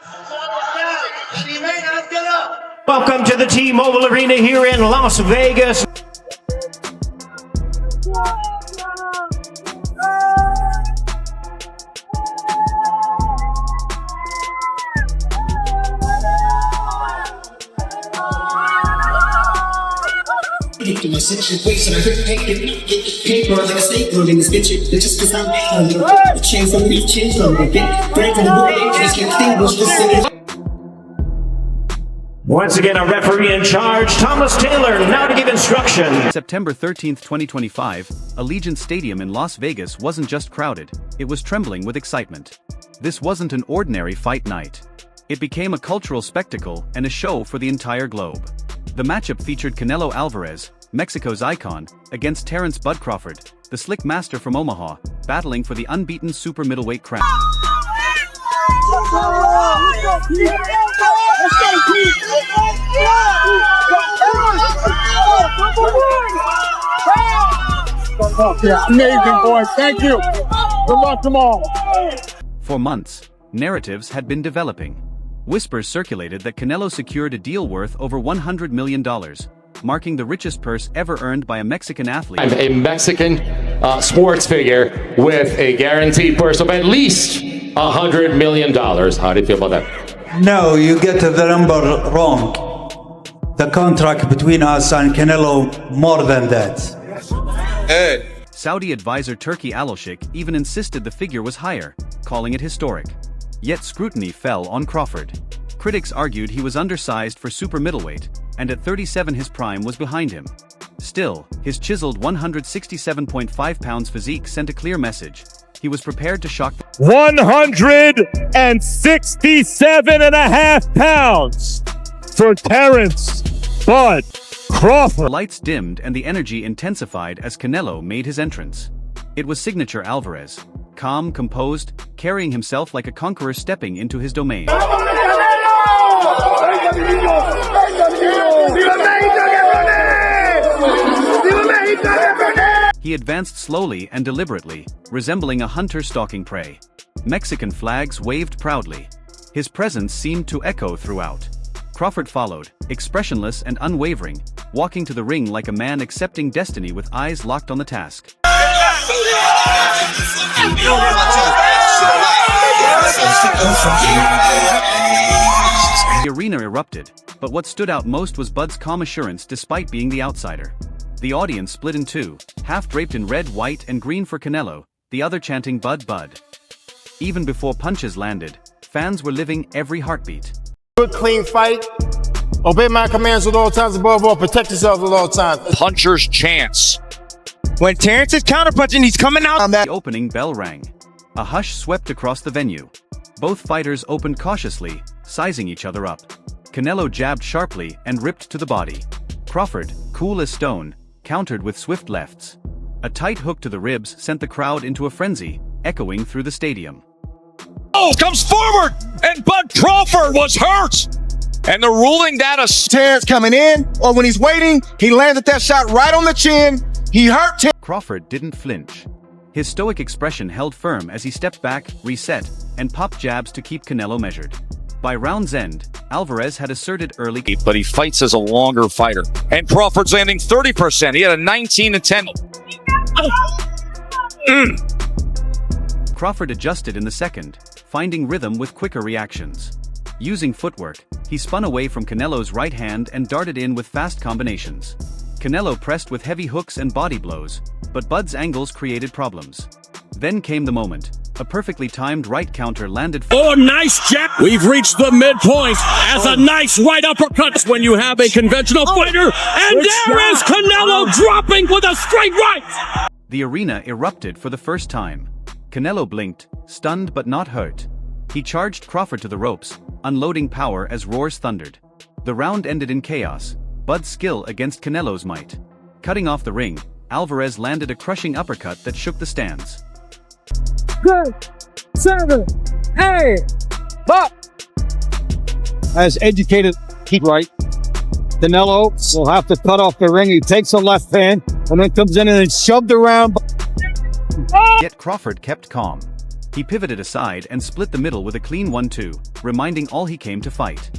She may not get up. Welcome to the T-Mobile Arena here in Las Vegas. Into my situation, I heard paper like a staple in this bitch. Just cause I'm a chain from me, chain from the big break from the way. Just can't think was just singing. Once again, a referee in charge, Thomas Taylor, now to give instruction. September 13, 2025, Allegiant Stadium in Las Vegas wasn't just crowded, it was trembling with excitement. This wasn't an ordinary fight night. It became a cultural spectacle and a show for the entire globe. The matchup featured Canelo Alvarez, Mexico's icon, against Terence "Bud" Crawford, the slick master from Omaha, battling for the unbeaten super middleweight crown. Amazing, boys. Thank you. Good luck tomorrow. For months, narratives had been developing. Whispers circulated that Canelo secured a deal worth over $100 million, marking the richest purse ever earned by a Mexican athlete. I'm a Mexican sports figure with a guaranteed purse of at least $100 million. How do you feel about that? No, you get the number wrong. The contract between us and Canelo more than that. Hey. Saudi advisor Turki Al-Sheikh even insisted the figure was higher, calling it historic. Yet scrutiny fell on Crawford. Critics argued he was undersized for super middleweight, and at 37 his prime was behind him. Still, his chiseled 167.5 pounds physique sent a clear message. He was prepared to shock. 167.5 pounds for Terence "Bud" Crawford. The lights dimmed and the energy intensified as Canelo made his entrance. It was signature Alvarez. Calm, composed, carrying himself like a conqueror stepping into his domain. He advanced slowly and deliberately, resembling a hunter stalking prey. Mexican flags waved proudly. His presence seemed to echo throughout. Crawford followed, expressionless and unwavering, walking to the ring like a man accepting destiny with eyes locked on the task. The arena erupted, but what stood out most was Bud's calm assurance despite being the outsider. The audience split in two, half draped in red, white, and green for Canelo, the other chanting "Bud, Bud." Even before punches landed, fans were living every heartbeat. Good, clean fight. Obey my commands at all times. Above all, protect yourselves at all times. Puncher's chance. When Terence is counterpunching, he's coming out on that. The opening bell rang. A hush swept across the venue. Both fighters opened cautiously, sizing each other up. Canelo jabbed sharply and ripped to the body. Crawford, cool as stone, countered with swift lefts. A tight hook to the ribs sent the crowd into a frenzy, echoing through the stadium. Oh, comes forward, and Bud Crawford was hurt. And the ruling that a Terence coming in, or when he's waiting, he landed that shot right on the chin. He hurt Terence. Crawford didn't flinch. His stoic expression held firm as he stepped back, reset, and popped jabs to keep Canelo measured. By round's end, Alvarez had asserted early, but he fights as a longer fighter. And Crawford's landing 30%. He had a 19-10. Crawford adjusted in the second, finding rhythm with quicker reactions. Using footwork, he spun away from Canelo's right hand and darted in with fast combinations. Canelo pressed with heavy hooks and body blows, but Bud's angles created problems. Then came the moment. A perfectly timed right counter landed. Oh, nice jab! We've reached the midpoint as a nice right uppercut when you have a conventional fighter, and there is Canelo dropping with a straight right! The arena erupted for the first time. Canelo blinked, stunned but not hurt. He charged Crawford to the ropes, unloading power as roars thundered. The round ended in chaos, Bud's skill against Canelo's might. Cutting off the ring, Alvarez landed a crushing uppercut that shook the stands. 9, 7, 8, up. As educated, keep right. Canelo will have to cut off the ring. He takes the left hand and then comes in and then shoved around. Yet Crawford kept calm. He pivoted aside and split the middle with a clean 1-2, reminding all he came to fight.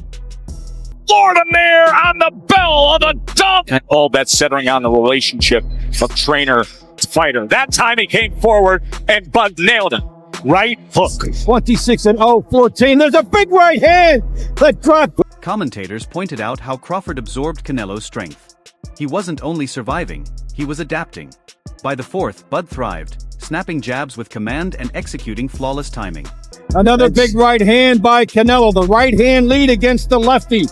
Florida Nair on the bell of the dump. All that centering on the relationship of trainer to fighter. That time he came forward and Bud nailed him. Right hook. 26-0, 14. There's a big right hand that dropped. Commentators pointed out how Crawford absorbed Canelo's strength. He wasn't only surviving, he was adapting. By the fourth, Bud thrived, snapping jabs with command and executing flawless timing. Another big right hand by Canelo. The right hand lead against the lefty.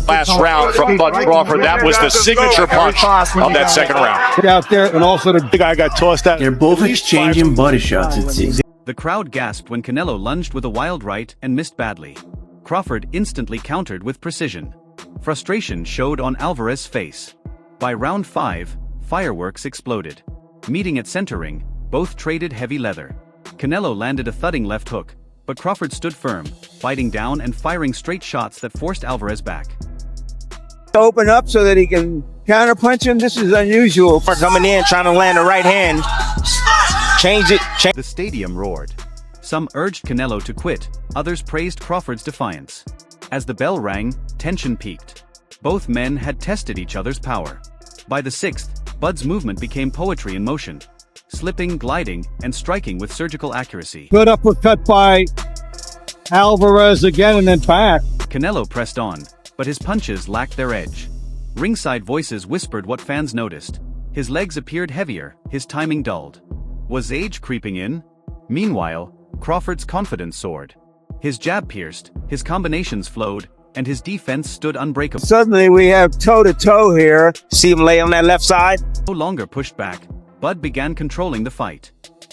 Last round from Bud Crawford. That was the signature punch of that second round. Get out there, and also the guy got tossed out. They're both exchanging body shots, it seems. The crowd gasped when Canelo lunged with a wild right and missed badly. Crawford instantly countered with precision. Frustration showed on Alvarez's face. By round 5, fireworks exploded. Meeting at center ring, both traded heavy leather. Canelo landed a thudding left hook, but Crawford stood firm, biting down and firing straight shots that forced Alvarez back. Open up so that he can counterpunch him. This is unusual for coming in trying to land a right hand. Change it. The stadium roared. Some urged Canelo to quit, others praised Crawford's defiance. As the bell rang, tension peaked. Both men had tested each other's power. By the 6th, Bud's movement became poetry in motion, slipping, gliding, and striking with surgical accuracy. Good uppercut by Alvarez again and then back. Canelo pressed on, but his punches lacked their edge. Ringside voices whispered what fans noticed. His legs appeared heavier, his timing dulled. Was age creeping in? Meanwhile, Crawford's confidence soared. His jab pierced, his combinations flowed, and his defense stood unbreakable. Suddenly we have toe-to-toe here. See him lay on that left side? No longer pushed back, Bud began controlling the fight.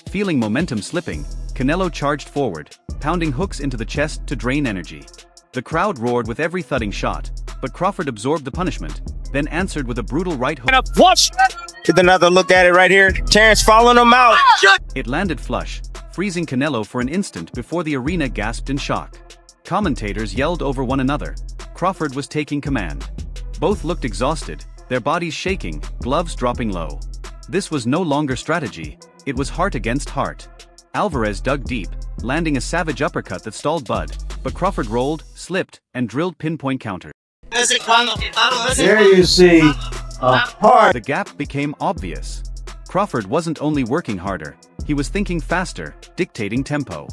Feeling momentum slipping, Canelo charged forward, pounding hooks into the chest to drain energy. The crowd roared with every thudding shot, but Crawford absorbed the punishment, then answered with a brutal right hook. And a flush! Get another look at it right here. Terence following him out. It landed flush, freezing Canelo for an instant before the arena gasped in shock. Commentators yelled over one another. Crawford was taking command. Both looked exhausted, their bodies shaking, gloves dropping low. This was no longer strategy, it was heart against heart. Alvarez dug deep, landing a savage uppercut that stalled Bud, but Crawford rolled, slipped, and drilled pinpoint counters. There you see a heart. The gap became obvious. Crawford wasn't only working harder, he was thinking faster, dictating tempo.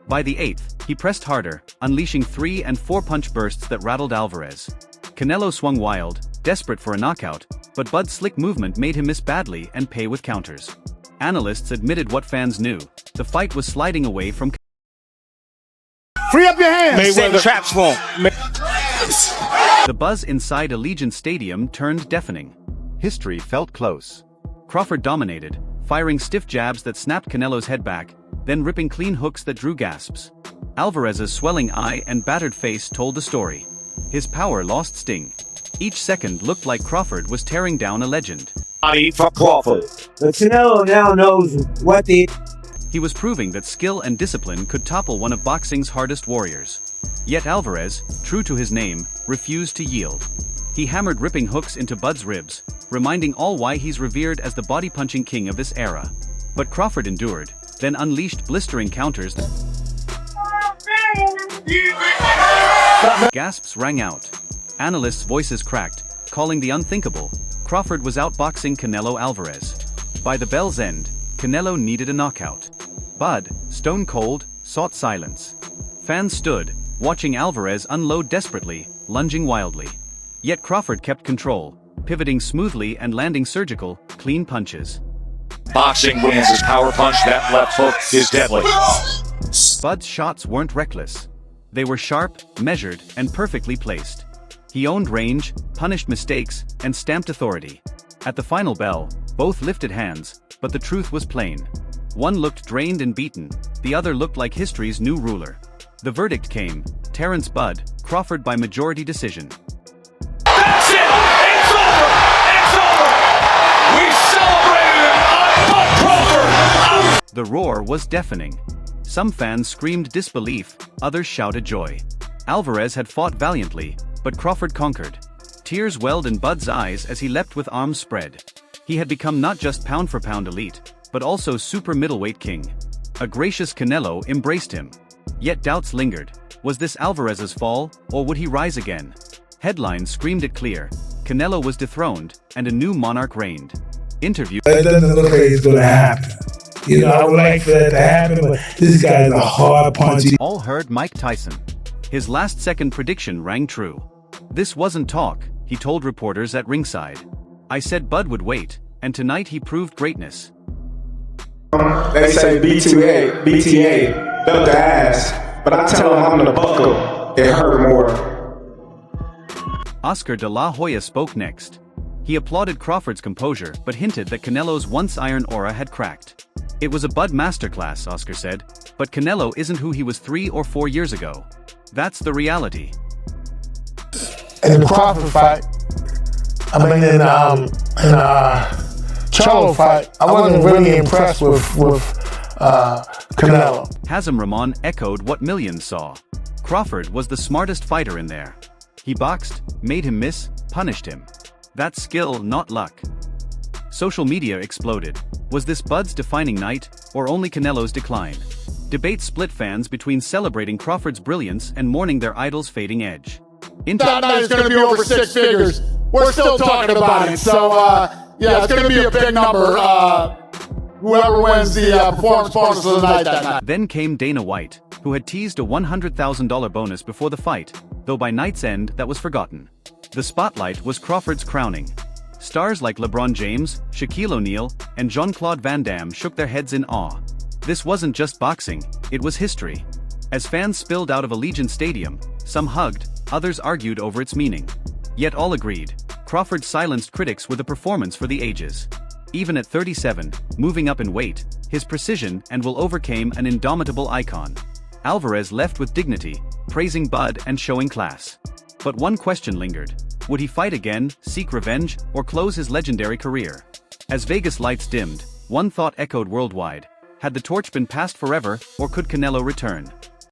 By the 8th, he pressed harder, unleashing 3- and 4-punch bursts that rattled Alvarez. Canelo swung wild, desperate for a knockout, but Bud's slick movement made him miss badly and pay with counters. Analysts admitted what fans knew: the fight was sliding away from. Free up your hands! Setting traps for him. The buzz inside Allegiant Stadium turned deafening. History felt close. Crawford dominated, firing stiff jabs that snapped Canelo's head back, then ripping clean hooks that drew gasps. Alvarez's swelling eye and battered face told the story. His power lost sting. Each second looked like Crawford was tearing down a legend. For Crawford. But Canelo now knows what the... He was proving that skill and discipline could topple one of boxing's hardest warriors. Yet Alvarez, true to his name, refused to yield. He hammered ripping hooks into Bud's ribs, reminding all why he's revered as the body-punching king of this era. But Crawford endured, then unleashed blistering counters. Gasps rang out. Analysts' voices cracked, calling the unthinkable. Crawford was outboxing Canelo Alvarez. By the bell's end, Canelo needed a knockout. Bud, stone cold, sought silence. Fans stood, watching Alvarez unload desperately, lunging wildly. Yet Crawford kept control, pivoting smoothly and landing surgical, clean punches. Boxing wins his power punch. That left hook is deadly. Bud's shots weren't reckless. They were sharp, measured, and perfectly placed. He owned range, punished mistakes, and stamped authority. At the final bell, both lifted hands, but the truth was plain. One looked drained and beaten, the other looked like history's new ruler. The verdict came: Terence "Bud" Crawford by majority decision. That's it! It's over! It's over! We celebrated Bud Crawford! The roar was deafening. Some fans screamed disbelief, others shouted joy. Alvarez had fought valiantly, but Crawford conquered. Tears welled in Bud's eyes as he leapt with arms spread. He had become not just pound-for-pound elite, but also super middleweight king. A gracious Canelo embraced him. Yet doubts lingered. Was this Alvarez's fall, or would he rise again? Headlines screamed it clear. Canelo was dethroned, and a new monarch reigned. Interview. That doesn't look like it's gonna happen. You know, I would like for that to happen, but this guy's a hard punch. All heard Mike Tyson. His last-second prediction rang true. This wasn't talk, he told reporters at ringside. I said Bud would wait, and tonight he proved greatness. They say BTA, belt the ass, but I tell them I'm the buckle, it hurt more. Oscar de la Hoya spoke next. He applauded Crawford's composure but hinted that Canelo's once-iron aura had cracked. It was a Bud masterclass, Oscar said, but Canelo isn't who he was 3 or 4 years ago. That's the reality. In the Crawford fight, in Charlo fight, I wasn't really impressed with Canelo. Hazem Rahman echoed what millions saw. Crawford was the smartest fighter in there. He boxed, made him miss, punished him. That's skill, not luck. Social media exploded. Was this Bud's defining night, or only Canelo's decline? Debates split fans between celebrating Crawford's brilliance and mourning their idol's fading edge. That night is going to be over 6 figures. We're still talking about it. So, yeah, it's going to be a big number. Whoever wins the performance bonus of the night that night. Then came Dana White, who had teased a $100,000 bonus before the fight, though by night's end that was forgotten. The spotlight was Crawford's crowning. Stars like LeBron James, Shaquille O'Neal, and Jean-Claude Van Damme shook their heads in awe. This wasn't just boxing, it was history. As fans spilled out of Allegiant Stadium, some hugged, others argued over its meaning. Yet all agreed, Crawford silenced critics with a performance for the ages. Even at 37, moving up in weight, his precision and will overcame an indomitable icon. Alvarez left with dignity, praising Bud and showing class. But one question lingered. Would he fight again, seek revenge, or close his legendary career? As Vegas lights dimmed, one thought echoed worldwide. Had the torch been passed forever, or could Canelo return?